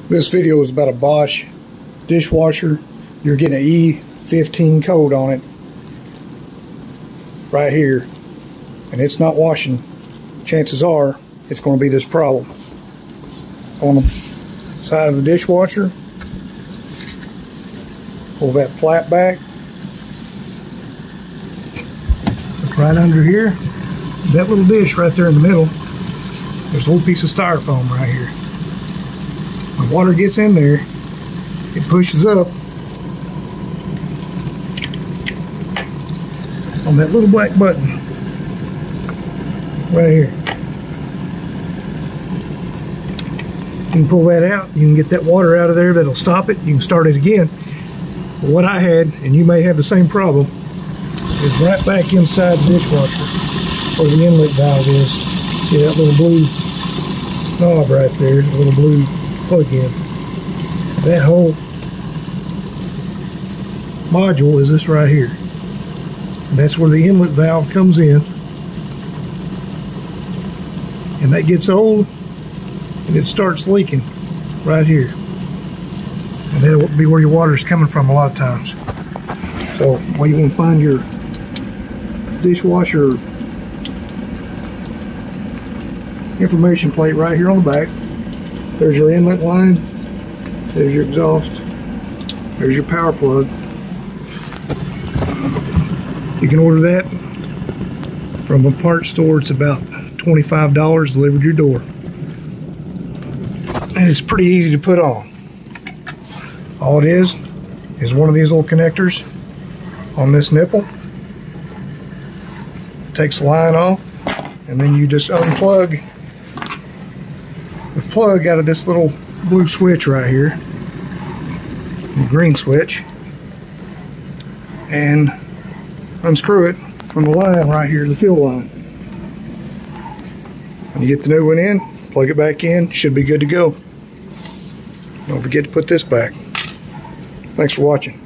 This video is about a Bosch dishwasher. You're getting an E15 code on it right here, and it's not washing. Chances are it's going to be this problem. On the side of the dishwasher, pull that flap back. Look right under here, that little dish right there in the middle, there's a little piece of styrofoam right here. When water gets in there, it pushes up on that little black button right here. You can pull that out, you can get that water out of there, that'll stop it, you can start it again. But what I had, and you may have the same problem, is right back inside the dishwasher where the inlet valve is. See that little blue knob right there, the little blue plug-in. That whole module is this right here. And that's where the inlet valve comes in. And that gets old and it starts leaking right here. And that'll be where your water is coming from a lot of times. So, well, you want to find your dishwasher information plate right here on the back. There's your inlet line, there's your exhaust, there's your power plug. You can order that from a parts store. It's about $25 delivered to your door. And it's pretty easy to put on. All it is one of these little connectors on this nipple. Takes the line off, and then you just unplug the plug out of this little blue switch right here, the green switch, and unscrew it from the line right here, the fill line. When you get the new one in, plug it back in, should be good to go. Don't forget to put this back. Thanks for watching.